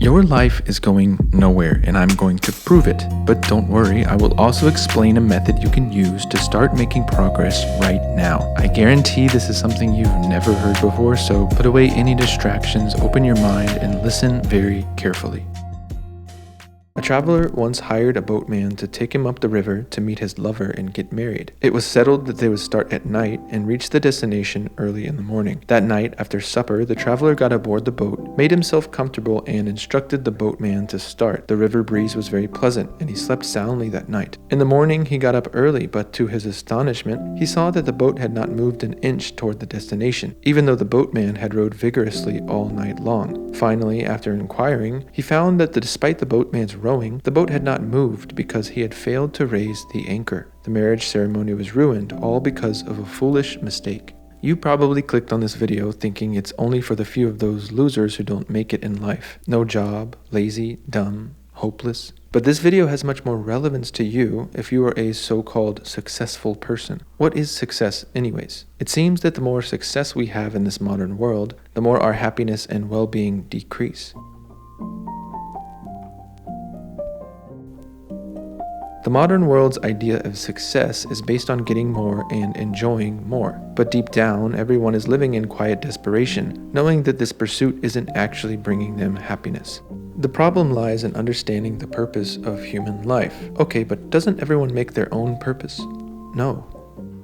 Your life is going nowhere, and I'm going to prove it. But don't worry, I will also explain a method you can use to start making progress right now. I guarantee this is something you've never heard before, so put away any distractions, open your mind, and listen very carefully. A traveler once hired a boatman to take him up the river to meet his lover and get married. It was settled that they would start at night and reach the destination early in the morning. That night, after supper, the traveler got aboard the boat, made himself comfortable, and instructed the boatman to start. The river breeze was very pleasant, and he slept soundly that night. In the morning, he got up early, but to his astonishment, he saw that the boat had not moved an inch toward the destination, even though the boatman had rowed vigorously all night long. Finally, after inquiring, he found that despite the boatman's rowing, the boat had not moved because he had failed to raise the anchor. The marriage ceremony was ruined, all because of a foolish mistake. You probably clicked on this video thinking it's only for the few of those losers who don't make it in life. No job, lazy, dumb, hopeless. But this video has much more relevance to you if you are a so-called successful person. What is success anyways? It seems that the more success we have in this modern world, the more our happiness and well-being decrease. The modern world's idea of success is based on getting more and enjoying more. But deep down, everyone is living in quiet desperation, knowing that this pursuit isn't actually bringing them happiness. The problem lies in understanding the purpose of human life. Okay, but doesn't everyone make their own purpose? No.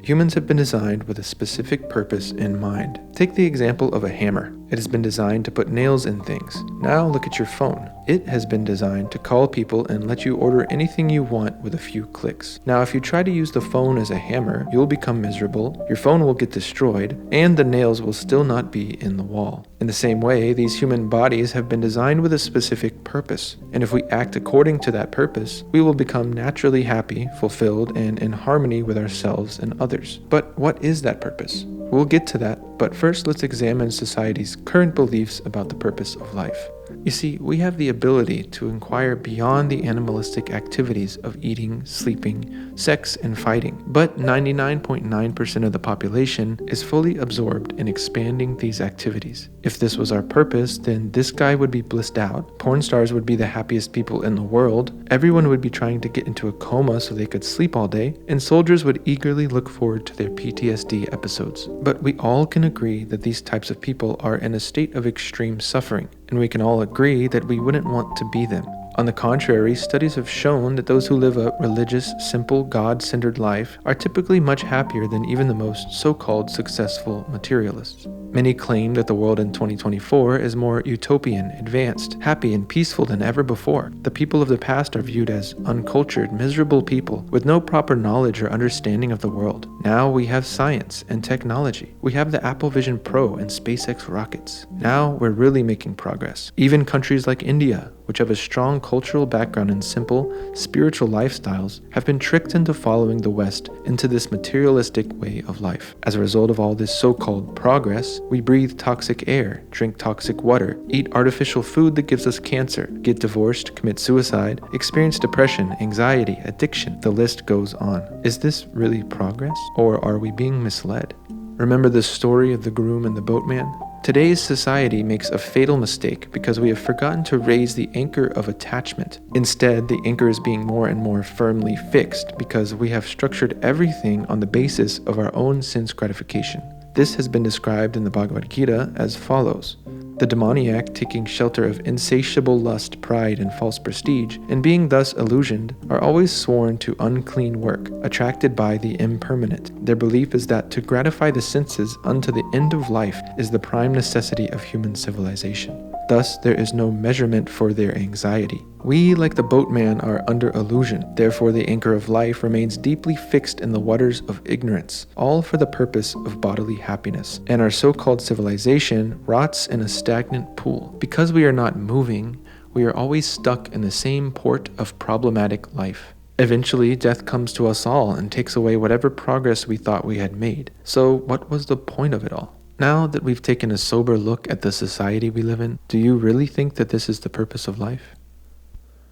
Humans have been designed with a specific purpose in mind. Take the example of a hammer. It has been designed to put nails in things. Now look at your phone. It has been designed to call people and let you order anything you want with a few clicks. Now, if you try to use the phone as a hammer, you'll become miserable, your phone will get destroyed, and the nails will still not be in the wall. In the same way, these human bodies have been designed with a specific purpose. And if we act according to that purpose, we will become naturally happy, fulfilled, and in harmony with ourselves and others. But what is that purpose? We'll get to that, but first let's examine society's current beliefs about the purpose of life. You see, we have the ability to inquire beyond the animalistic activities of eating, sleeping, sex, and fighting, but 99.9% of the population is fully absorbed in expanding these activities. If this was our purpose, then this guy would be blissed out, porn stars would be the happiest people in the world, everyone would be trying to get into a coma so they could sleep all day, and soldiers would eagerly look forward to their PTSD episodes. But we all can agree that these types of people are in a state of extreme suffering, and we can all agree that we wouldn't want to be them. On the contrary, studies have shown that those who live a religious, simple, God-centered life are typically much happier than even the most so-called successful materialists. Many claim that the world in 2024 is more utopian, advanced, happy, and peaceful than ever before. The people of the past are viewed as uncultured, miserable people with no proper knowledge or understanding of the world. Now we have science and technology. We have the Apple Vision Pro and SpaceX rockets. Now we're really making progress. Even countries like India, which have a strong cultural background in simple, spiritual lifestyles, have been tricked into following the West into this materialistic way of life. As a result of all this so-called progress, we breathe toxic air, drink toxic water, eat artificial food that gives us cancer, get divorced, commit suicide, experience depression, anxiety, addiction. The list goes on. Is this really progress, or are we being misled? Remember the story of the groom and the boatman? Today's society makes a fatal mistake because we have forgotten to raise the anchor of attachment. Instead, the anchor is being more and more firmly fixed because we have structured everything on the basis of our own sense gratification. This has been described in the Bhagavad Gita as follows. The demoniac, taking shelter of insatiable lust, pride, and false prestige, and being thus illusioned, are always sworn to unclean work, attracted by the impermanent. Their belief is that to gratify the senses unto the end of life is the prime necessity of human civilization. Thus, there is no measurement for their anxiety. We, like the boatman, are under illusion. Therefore, the anchor of life remains deeply fixed in the waters of ignorance, all for the purpose of bodily happiness. And our so-called civilization rots in a stagnant pool. Because we are not moving, we are always stuck in the same port of problematic life. Eventually, death comes to us all and takes away whatever progress we thought we had made. So, what was the point of it all? Now that we've taken a sober look at the society we live in, do you really think that this is the purpose of life?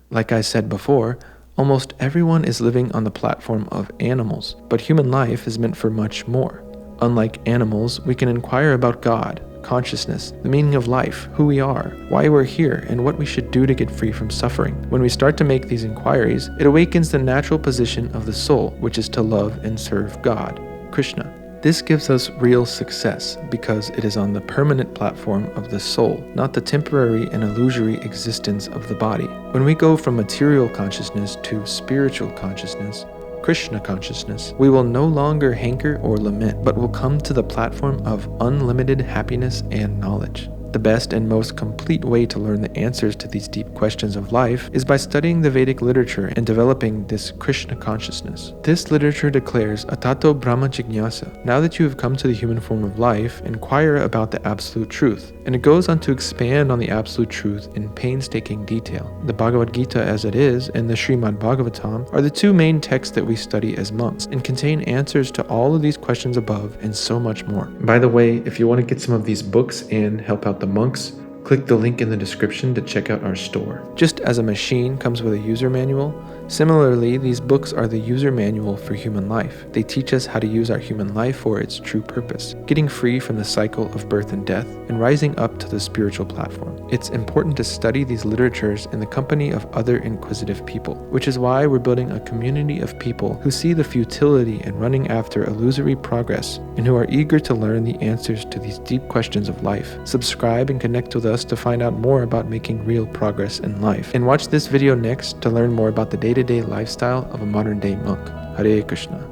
Like I said before, almost everyone is living on the platform of animals, but human life is meant for much more. Unlike animals, we can inquire about God. consciousness, the meaning of life, who we are, why we're here, and what we should do to get free from suffering. When we start to make these inquiries, it awakens the natural position of the soul, which is to love and serve God, Krishna. This gives us real success because it is on the permanent platform of the soul, not the temporary and illusory existence of the body. When we go from material consciousness to spiritual consciousness, Krishna consciousness, we will no longer hanker or lament, but will come to the platform of unlimited happiness and knowledge. The best and most complete way to learn the answers to these deep questions of life is by studying the Vedic literature and developing this Krishna consciousness. This literature declares Atato Brahma Jignasa. Now that you have come to the human form of life, inquire about the absolute truth. And it goes on to expand on the absolute truth in painstaking detail. The Bhagavad Gita as it is and the Srimad Bhagavatam are the two main texts that we study as monks and contain answers to all of these questions above and so much more. By the way, if you want to get some of these books and help out the monks, click the link in the description to check out our store. Just as a machine comes with a user manual, similarly, these books are the user manual for human life. They teach us how to use our human life for its true purpose, getting free from the cycle of birth and death, and rising up to the spiritual platform. It's important to study these literatures in the company of other inquisitive people, which is why we're building a community of people who see the futility in running after illusory progress and who are eager to learn the answers to these deep questions of life. Subscribe and connect with us to find out more about making real progress in life. And watch this video next to learn more about the day-to-day lifestyle of a modern-day monk. Hare Krishna.